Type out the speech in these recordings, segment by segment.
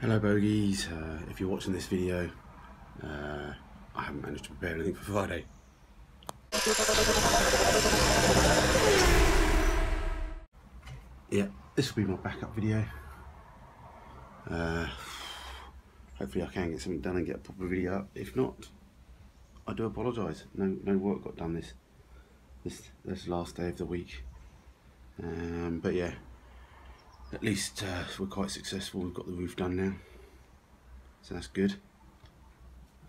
Hello bogies, if you're watching this video, I haven't managed to prepare anything for Friday. Yeah, this will be my backup video. Hopefully I can get something done and get a proper video up. If not, I do apologise. No work got done this last day of the week. But yeah, at least we're quite successful. We've got the roof done now, so that's good.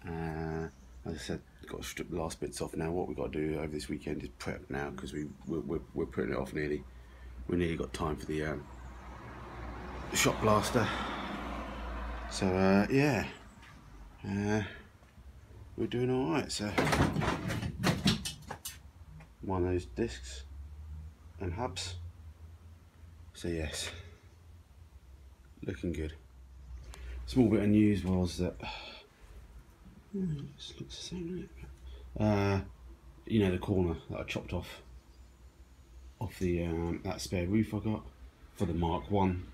As I said, got to strip the last bits off now. What we've got to do over this weekend is prep now, because we're putting it off nearly. We nearly got time for the shot blaster. So yeah, we're doing all right. So one of those discs and hubs. So yes, looking good. Small bit of news was that it just looks the same, doesn't it? You know, the corner that I chopped off the that spare roof I got for the Mark 1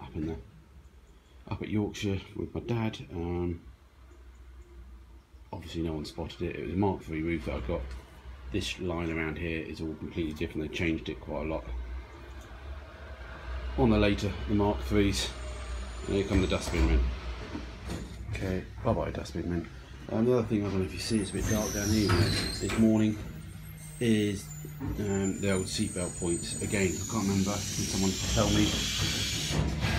up at Yorkshire with my dad. Obviously no one spotted it. It was a Mark 3 roof that I got. This line around here is all completely different. They changed it quite a lot on the Mark 3s. And here come the dustbin men. Okay, bye bye dustbin men. Another thing, I don't know if you see, it's a bit dark down here this morning, is the old seatbelt points. Again, I can't remember. Can someone tell me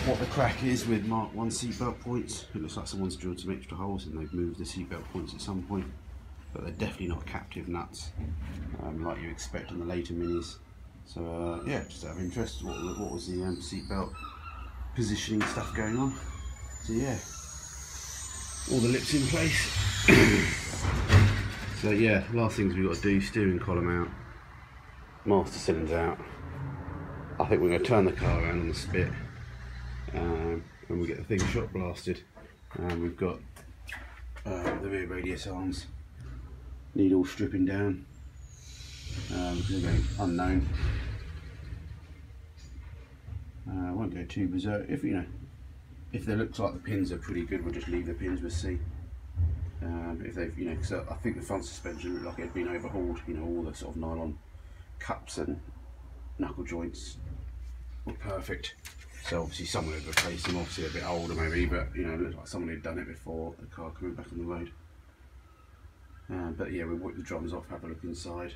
what the crack is with Mark 1 seatbelt points? It looks like someone's drilled some extra holes and they've moved the seatbelt points at some point, but they're definitely not captive nuts like you expect on the later minis. So yeah, just out of interest, what was the seatbelt positioning stuff going on? So yeah, all the lips in place. So yeah, last things we've got to do: steering column out, master cylinders out. I think we're going to turn the car around on the spit when we get the thing shot blasted. We've got the rear radius arms need all stripping down because they're going unknown. I won't go too berserk. If they look like the pins are pretty good, we'll just leave the pins. We'll see. If they've, because I think the front suspension looked like it had been overhauled. All the sort of nylon cups and knuckle joints were perfect. So obviously someone had replaced them. Obviously a bit older maybe, but it looked like someone had done it before the car coming back on the road. But yeah, we'll whip the drums off, have a look inside.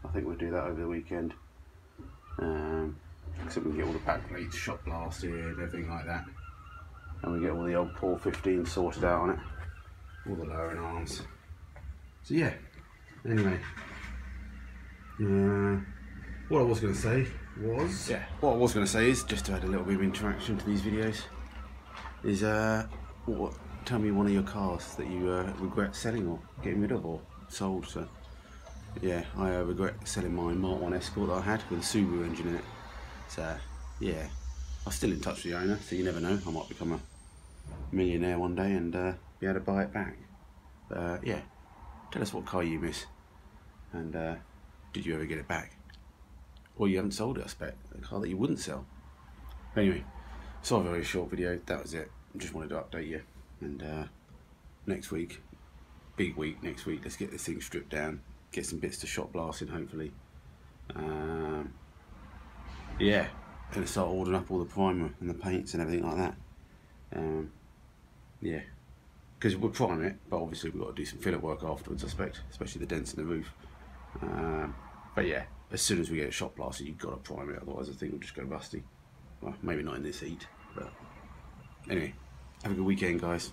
I think we'll do that over the weekend. So we can get all the back plates shot blasted, everything like that. And we get all the old Paul 15 sorted out on it. All the lowering arms. So yeah, anyway. What I was going to say is, just to add a little bit of interaction to these videos, is tell me one of your cars that you regret selling or getting rid of or sold. So yeah, I regret selling my Mark 1 Escort that I had with a Subaru engine in it. So yeah, I'm still in touch with the owner, so you never know, I might become a millionaire one day and be able to buy it back. Yeah, tell us what car you miss, and did you ever get it back? Or you haven't sold it, I expect, a car that you wouldn't sell. Anyway, sorry, very short video, that was it. I just wanted to update you. And next week, big week next week, let's get this thing stripped down, get some bits to shot blasting hopefully. Yeah, gonna start ordering up all the primer and the paints and everything like that. Yeah, because we're priming it, but obviously we've got to do some filler work afterwards, I expect, especially the dents in the roof. But yeah, as soon as we get it shot blasted, you've got to prime it, otherwise the thing will just go rusty. Well, maybe not in this heat, but anyway, have a good weekend, guys.